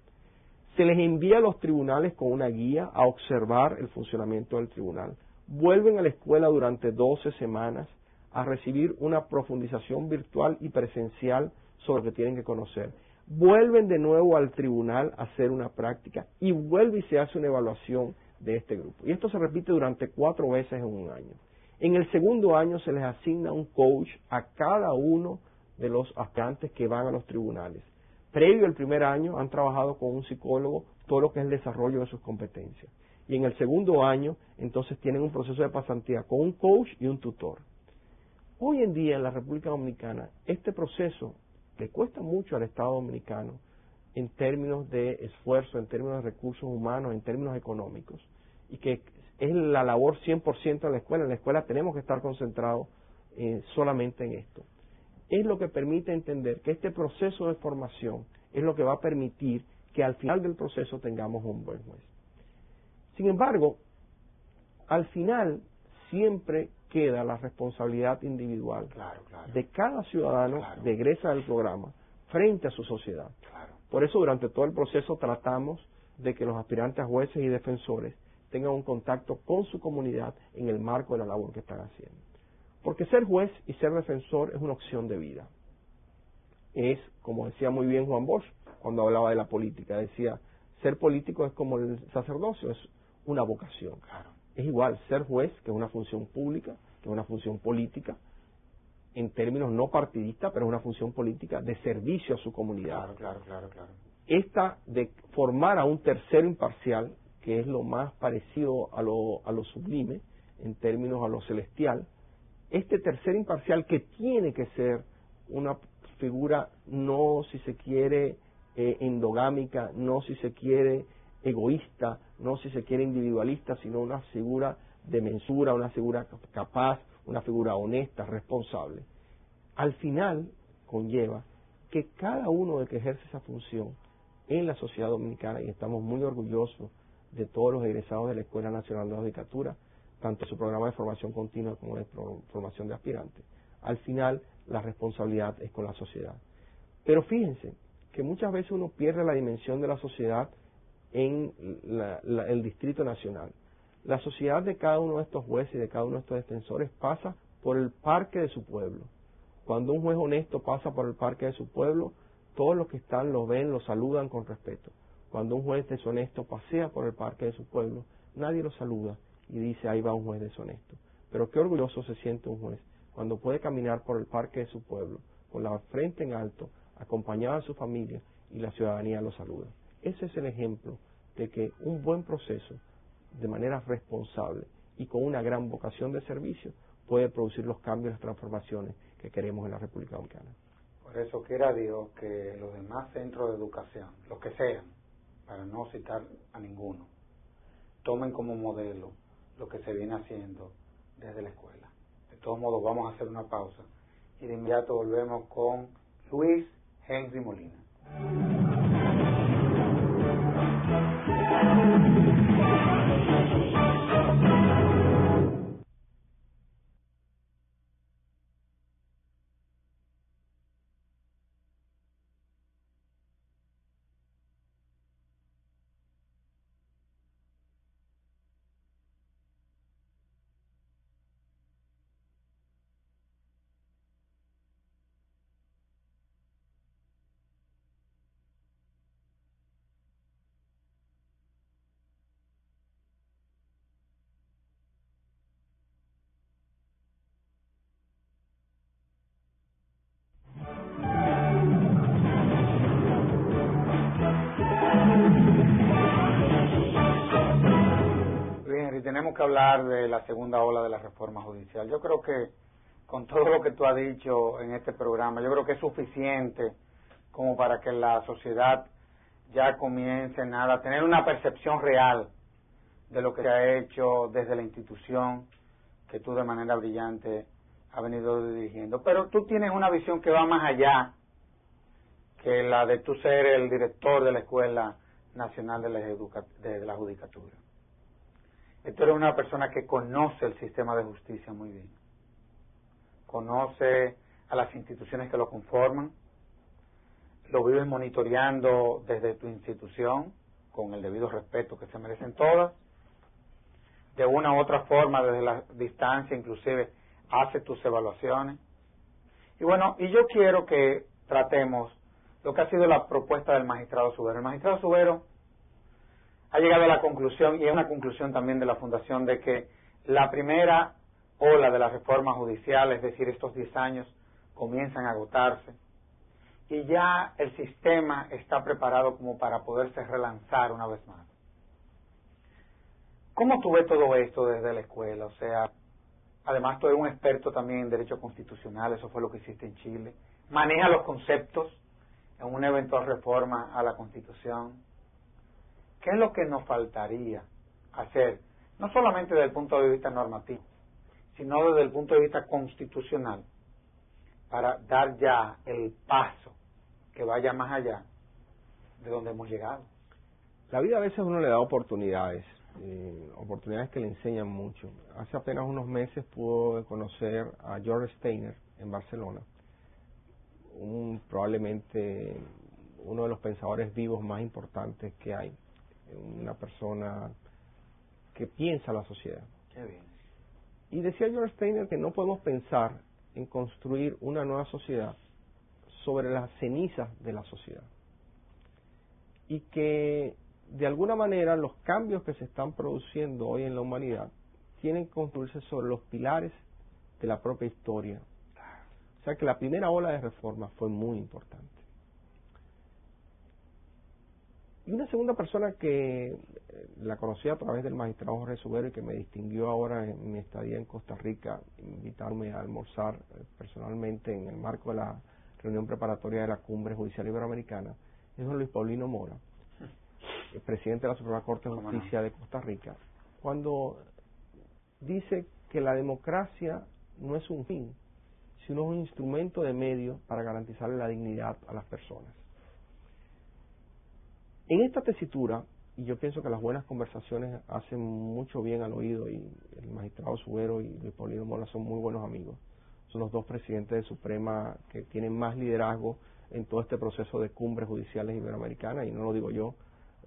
Se les envía a los tribunales con una guía a observar el funcionamiento del tribunal. Vuelven a la escuela durante 12 semanas a recibir una profundización virtual y presencial sobre lo que tienen que conocer. Vuelven de nuevo al tribunal a hacer una práctica y vuelve y se hace una evaluación de este grupo. Y esto se repite durante 4 veces en un año. En el segundo año se les asigna un coach a cada uno de los aspirantes que van a los tribunales. Previo al primer año han trabajado con un psicólogo todo lo que es el desarrollo de sus competencias. Y en el segundo año, entonces, tienen un proceso de pasantía con un coach y un tutor. Hoy en día en la República Dominicana, este proceso le cuesta mucho al Estado dominicano en términos de esfuerzo, en términos de recursos humanos, en términos económicos, y que es la labor 100% de la escuela. En la escuela tenemos que estar concentrados solamente en esto. Es lo que permite entender que este proceso de formación es lo que va a permitir que al final del proceso tengamos un buen juez. Sin embargo, al final siempre queda la responsabilidad individual de cada ciudadano que egresa del programa frente a su sociedad. Por eso durante todo el proceso tratamos de que los aspirantes a jueces y defensores tengan un contacto con su comunidad en el marco de la labor que están haciendo. Porque ser juez y ser defensor es una opción de vida. Es, como decía muy bien Juan Bosch, cuando hablaba de la política, decía, ser político es como el sacerdocio, es una vocación. Claro. Es igual, ser juez, que es una función pública, que es una función política, en términos no partidistas, pero es una función política de servicio a su comunidad. Claro. Esta de formar a un tercero imparcial, que es lo más parecido a lo sublime, en términos a lo celestial, este tercer imparcial que tiene que ser una figura no, si se quiere, endogámica, no, si se quiere, egoísta, no, si se quiere, individualista, sino una figura de mensura, una figura capaz, una figura honesta, responsable. Al final conlleva que cada uno de que ejerce esa función en la sociedad dominicana, y estamos muy orgullosos de todos los egresados de la Escuela Nacional de la Judicatura, tanto su programa de formación continua como de formación de aspirantes. Al final, la responsabilidad es con la sociedad. Pero fíjense que muchas veces uno pierde la dimensión de la sociedad en el Distrito Nacional. La sociedad de cada uno de estos jueces y de cada uno de estos defensores pasa por el parque de su pueblo. Cuando un juez honesto pasa por el parque de su pueblo, todos los que están lo ven, lo saludan con respeto. Cuando un juez deshonesto pasea por el parque de su pueblo, nadie lo saluda y dice, ahí va un juez deshonesto. Pero qué orgulloso se siente un juez cuando puede caminar por el parque de su pueblo, con la frente en alto, acompañado de su familia, y la ciudadanía lo saluda. Ese es el ejemplo de que un buen proceso, de manera responsable y con una gran vocación de servicio, puede producir los cambios y las transformaciones que queremos en la República Dominicana. Por eso quiera Dios que los demás centros de educación, los que sean, para no citar a ninguno, tomen como modelo lo que se viene haciendo desde la escuela. De todos modos, vamos a hacer una pausa y de inmediato volvemos con Luis Henry Molina. Y tenemos que hablar de la segunda ola de la reforma judicial. Yo creo que con todo lo que tú has dicho en este programa, yo creo que es suficiente como para que la sociedad ya comience a tener una percepción real de lo que se ha hecho desde la institución que tú de manera brillante has venido dirigiendo. Pero tú tienes una visión que va más allá que la de tú ser el director de la Escuela Nacional de la Judicatura. Tú eres una persona que conoce el sistema de justicia muy bien. Conoce a las instituciones que lo conforman. Lo vives monitoreando desde tu institución, con el debido respeto que se merecen todas. De una u otra forma, desde la distancia, inclusive, hace tus evaluaciones. Y bueno, y yo quiero que tratemos lo que ha sido la propuesta del magistrado Subero. El magistrado Subero ha llegado a la conclusión, y es una conclusión también de la Fundación, de que la primera ola de la reforma judicial, es decir, estos 10 años, comienzan a agotarse, y ya el sistema está preparado como para poderse relanzar una vez más. ¿Cómo tú ves todo esto desde la escuela? O sea, además tú eres un experto también en derecho constitucional, eso fue lo que hiciste en Chile. Maneja los conceptos en una eventual reforma a la Constitución. ¿Qué es lo que nos faltaría hacer? No solamente desde el punto de vista normativo, sino desde el punto de vista constitucional, para dar ya el paso que vaya más allá de donde hemos llegado. La vida a veces uno le da oportunidades que le enseñan mucho. Hace apenas unos meses pude conocer a George Steiner en Barcelona, probablemente uno de los pensadores vivos más importantes que hay, una persona que piensa la sociedad. Qué bien. Y decía George Steiner que no podemos pensar en construir una nueva sociedad sobre las cenizas de la sociedad. Y que de alguna manera los cambios que se están produciendo hoy en la humanidad tienen que construirse sobre los pilares de la propia historia. O sea que la primera ola de reforma fue muy importante. Y una segunda persona que la conocí a través del magistrado Jorge Subero y que me distinguió ahora en mi estadía en Costa Rica, invitarme a almorzar personalmente en el marco de la reunión preparatoria de la Cumbre Judicial Iberoamericana, es don Luis Paulino Mora, el presidente de la Suprema Corte de Justicia de Costa Rica, cuando dice que la democracia no es un fin, sino un instrumento de medio para garantizarle la dignidad a las personas. En esta tesitura, y yo pienso que las buenas conversaciones hacen mucho bien al oído, y el magistrado Subero y Luis Paulino Mora son muy buenos amigos, son los dos presidentes de Suprema que tienen más liderazgo en todo este proceso de cumbres judiciales iberoamericanas, y no lo digo yo,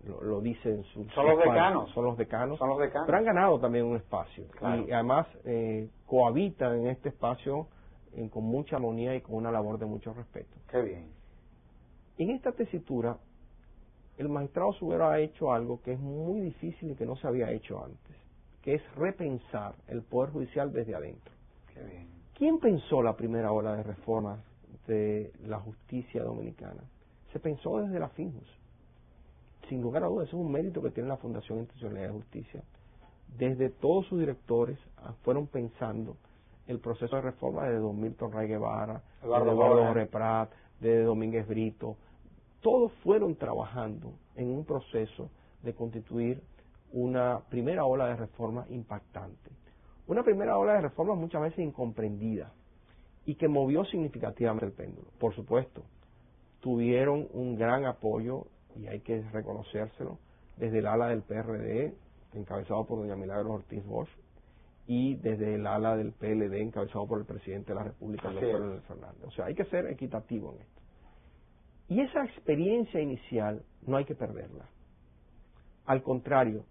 lo dicen sus... Son los decanos. Son los decanos. Son los decanos. Pero han ganado también un espacio. Claro. Y además cohabitan en este espacio con mucha armonía y con una labor de mucho respeto. Qué bien. En esta tesitura, el magistrado Subero ha hecho algo que es muy difícil y que no se había hecho antes, que es repensar el Poder Judicial desde adentro. Qué bien. ¿Quién pensó la primera ola de reformas de la justicia dominicana? Se pensó desde la FINJUS. Sin lugar a dudas, eso es un mérito que tiene la Fundación Institucional de Justicia. Desde todos sus directores fueron pensando el proceso de reforma desde don Milton Ray Guevara, Eduardo Jorge Prat, desde Domínguez Brito. Todos fueron trabajando en un proceso de constituir una primera ola de reforma impactante. Una primera ola de reforma muchas veces incomprendida y que movió significativamente el péndulo. Por supuesto, tuvieron un gran apoyo, y hay que reconocérselo, desde el ala del PRD, encabezado por doña Milagros Ortiz Bosch, y desde el ala del PLD, encabezado por el presidente de la República, el doctor Leonel Fernández. O sea, hay que ser equitativo en esto. Y esa experiencia inicial no hay que perderla. Al contrario,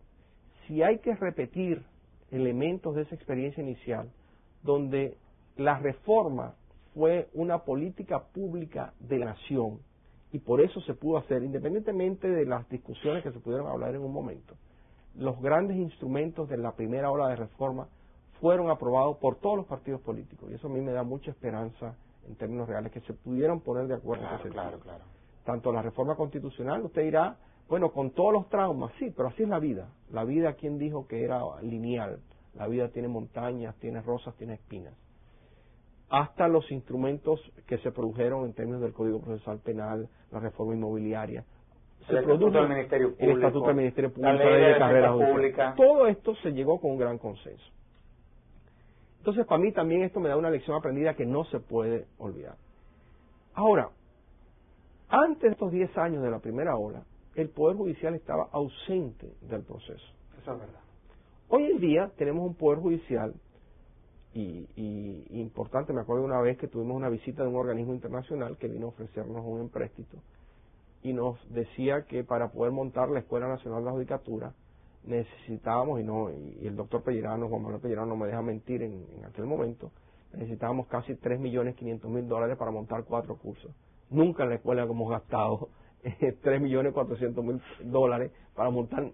si hay que repetir elementos de esa experiencia inicial, donde la reforma fue una política pública de la nación, y por eso se pudo hacer, independientemente de las discusiones que se pudieron hablar en un momento, los grandes instrumentos de la primera ola de reforma fueron aprobados por todos los partidos políticos, y eso a mí me da mucha esperanza en términos reales, que se pudieran poner de acuerdo. Claro. Tanto la reforma constitucional, usted dirá, bueno, con todos los traumas, sí, pero así es la vida. La vida, ¿quién dijo que era lineal? La vida tiene montañas, tiene rosas, tiene espinas. Hasta los instrumentos que se produjeron en términos del Código Procesal Penal, la reforma inmobiliaria. El Estatuto del Ministerio Público. El Estatuto del Ministerio Público, la ley de carrera pública. Todo esto se llegó con un gran consenso. Entonces, para mí también esto me da una lección aprendida que no se puede olvidar. Ahora, antes de estos 10 años de la primera ola, el Poder Judicial estaba ausente del proceso. Eso es verdad. Hoy en día tenemos un Poder Judicial y importante, me acuerdo de una vez que tuvimos una visita de un organismo internacional que vino a ofrecernos un empréstito y nos decía que para poder montar la Escuela Nacional de la Judicatura necesitábamos, y el doctor Pellerano, Juan Manuel Pellerano, no me deja mentir en aquel momento, necesitábamos casi $3.500.000 para montar 4 cursos. Nunca en la escuela hemos gastado $3.400.000 para montar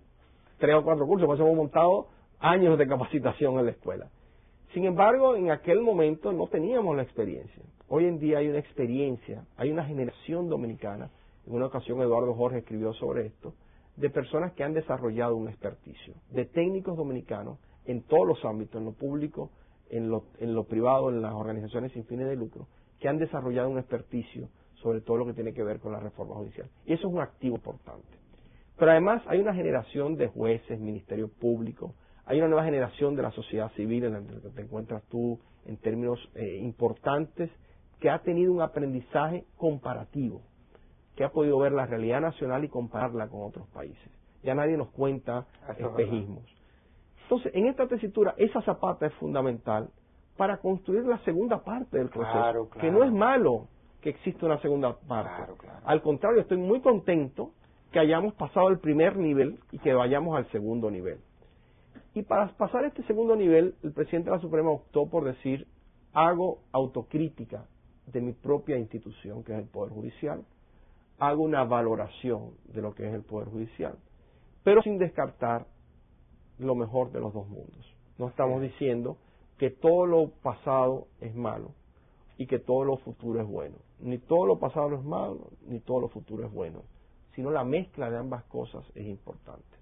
3 o 4 cursos, por eso hemos montado años de capacitación en la escuela. Sin embargo, en aquel momento no teníamos la experiencia. Hoy en día hay una experiencia, hay una generación dominicana, en una ocasión Eduardo Jorge escribió sobre esto, de personas que han desarrollado un experticio, de técnicos dominicanos en todos los ámbitos, en lo público, en lo privado, en las organizaciones sin fines de lucro, que han desarrollado un experticio sobre todo lo que tiene que ver con la reforma judicial. Y eso es un activo importante. Pero además hay una generación de jueces, ministerios públicos, hay una nueva generación de la sociedad civil en la que te encuentras tú en términos importantes, que ha tenido un aprendizaje comparativo, que ha podido ver la realidad nacional y compararla con otros países. Ya nadie nos cuenta espejismos. Entonces, en esta tesitura, esa zapata es fundamental para construir la segunda parte del proceso, que no es malo que exista una segunda parte. Al contrario, estoy muy contento que hayamos pasado el primer nivel y que vayamos al segundo nivel. Y para pasar a este segundo nivel, el presidente de la Suprema optó por decir, hago autocrítica de mi propia institución, que es el Poder Judicial, hago una valoración de lo que es el Poder Judicial, pero sin descartar lo mejor de los dos mundos. No estamos diciendo que todo lo pasado es malo y que todo lo futuro es bueno. Ni todo lo pasado es malo, ni todo lo futuro es bueno, sino la mezcla de ambas cosas es importante.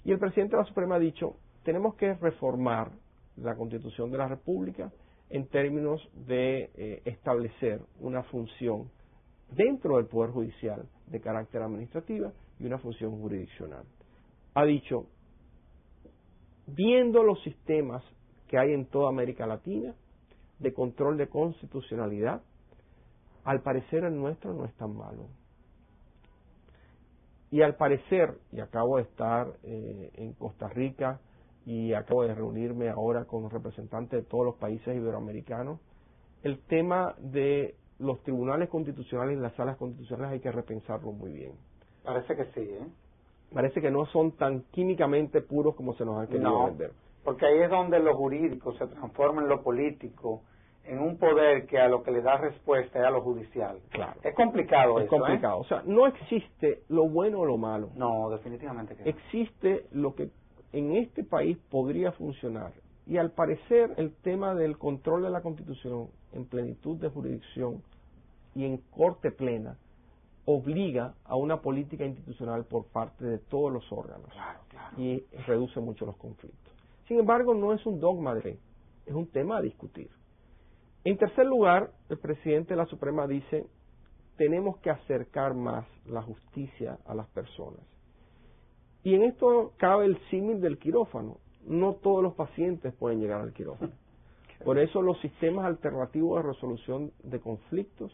Y el presidente de la Suprema ha dicho, tenemos que reformar la Constitución de la República en términos de establecer una función dentro del Poder Judicial de carácter administrativa y una función jurisdiccional. Ha dicho, viendo los sistemas que hay en toda América Latina de control de constitucionalidad, al parecer el nuestro no es tan malo. Y al parecer, y acabo de estar en Costa Rica y acabo de reunirme ahora con representantes de todos los países iberoamericanos, el tema de los tribunales constitucionales y las salas constitucionales hay que repensarlo muy bien. Parece que sí, ¿eh? Parece que no son tan químicamente puros como se nos han querido vender. Porque ahí es donde lo jurídico se transforma en lo político, en un poder que a lo que le da respuesta es a lo judicial. Claro. Es complicado es eso, complicado. O sea, no existe lo bueno o lo malo. No, definitivamente que no. Existe lo que en este país podría funcionar. Y al parecer el tema del control de la Constitución en plenitud de jurisdicción y en corte plena obliga a una política institucional por parte de todos los órganos. Claro, claro. Y reduce mucho los conflictos. Sin embargo, no es un dogma de ley, es un tema a discutir. En tercer lugar, el presidente de la Suprema dice, tenemos que acercar más la justicia a las personas. Y en esto cabe el símil del quirófano. No todos los pacientes pueden llegar al quirófano. Por eso los sistemas alternativos de resolución de conflictos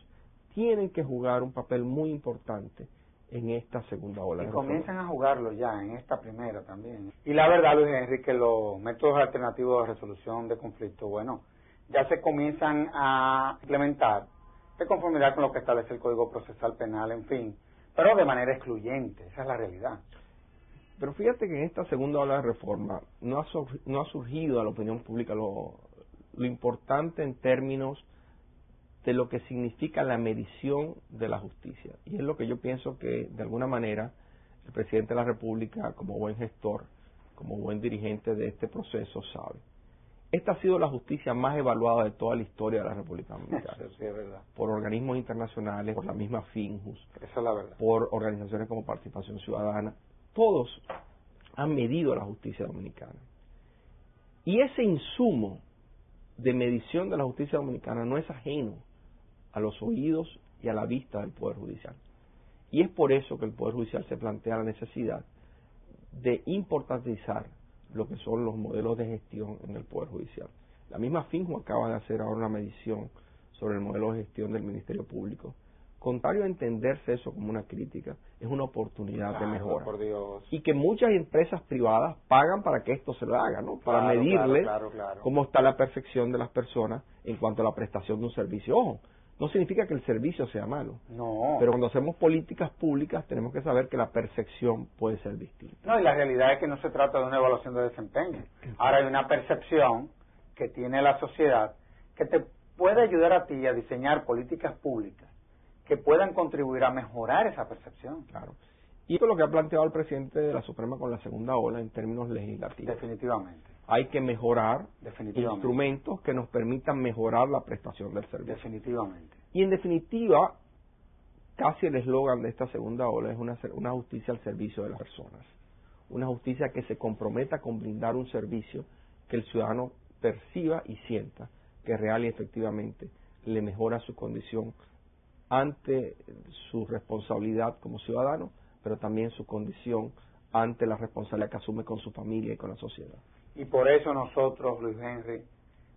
tienen que jugar un papel muy importante en esta segunda ola. Y comienzan a jugarlo ya en esta primera también. Y la verdad, Luis Henry, que los métodos alternativos de resolución de conflictos, bueno, ya se comienzan a implementar de conformidad con lo que establece el Código Procesal Penal, en fin, pero de manera excluyente, esa es la realidad. Pero fíjate que en esta segunda ola de reforma no ha surgido a la opinión pública lo importante en términos de lo que significa la medición de la justicia. Y es lo que yo pienso que, de alguna manera, el presidente de la República, como buen gestor, como buen dirigente de este proceso, sabe. Esta ha sido la justicia más evaluada de toda la historia de la República Dominicana. Eso sí es verdad. Por organismos internacionales, por la misma FINJUS, esa es la verdad. Por organizaciones como Participación Ciudadana. Todos han medido la justicia dominicana. Y ese insumo de medición de la justicia dominicana no es ajeno a los oídos y a la vista del Poder Judicial. Y es por eso que el Poder Judicial se plantea la necesidad de importantizar lo que son los modelos de gestión en el Poder Judicial. La misma FINJU acaba de hacer ahora una medición sobre el modelo de gestión del Ministerio Público. Contrario a entenderse eso como una crítica, es una oportunidad de mejora. Por Dios. Y que muchas empresas privadas pagan para que esto se lo haga, ¿no? Para medirle cómo está la percepción de las personas en cuanto a la prestación de un servicio. Ojo, no significa que el servicio sea malo. No. Pero cuando hacemos políticas públicas tenemos que saber que la percepción puede ser distinta. No, y la realidad es que no se trata de una evaluación de desempeño. Ahora hay una percepción que tiene la sociedad que te puede ayudar a ti a diseñar políticas públicas que puedan contribuir a mejorar esa percepción. Claro. Y esto es lo que ha planteado el presidente de la Suprema con la segunda ola en términos legislativos. Definitivamente. Hay que mejorar instrumentos que nos permitan mejorar la prestación del servicio. Definitivamente. Y en definitiva, casi el eslogan de esta segunda ola es una justicia al servicio de las personas. Una justicia que se comprometa con brindar un servicio que el ciudadano perciba y sienta que real y efectivamente le mejora su condición ante su responsabilidad como ciudadano, pero también su condición ante la responsabilidad que asume con su familia y con la sociedad. Y por eso nosotros, Luis Henry,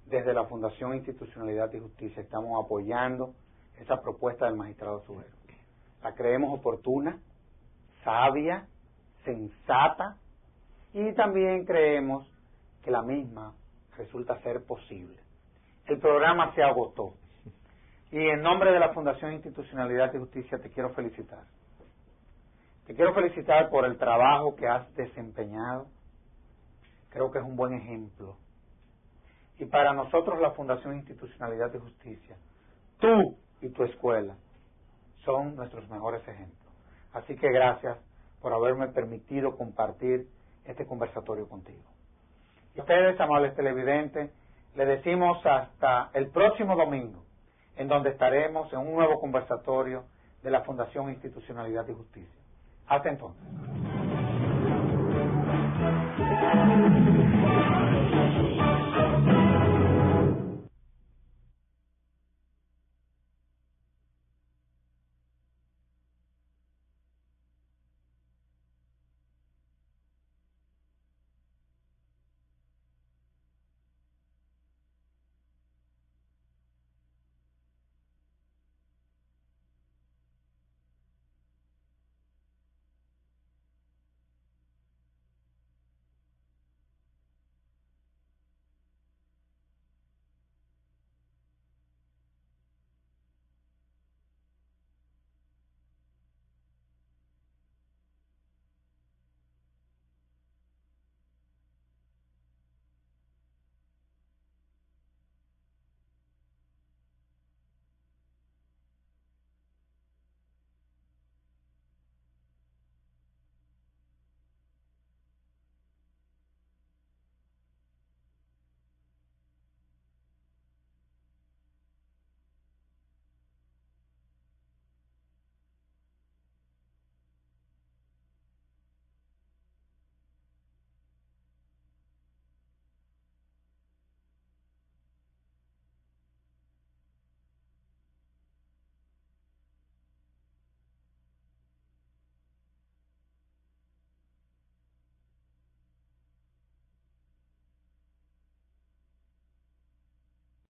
desde la Fundación Institucionalidad y Justicia, estamos apoyando esa propuesta del magistrado Subero. La creemos oportuna, sabia, sensata, y también creemos que la misma resulta ser posible. El programa se agotó. Y en nombre de la Fundación Institucionalidad y Justicia te quiero felicitar. Te quiero felicitar por el trabajo que has desempeñado. creo que es un buen ejemplo. Y para nosotros la Fundación Institucionalidad y Justicia, tú y tu escuela son nuestros mejores ejemplos. Así que gracias por haberme permitido compartir este conversatorio contigo. Y a ustedes, amables televidentes, les decimos hasta el próximo domingo, en donde estaremos en un nuevo conversatorio de la Fundación Institucionalidad y Justicia. Hasta entonces.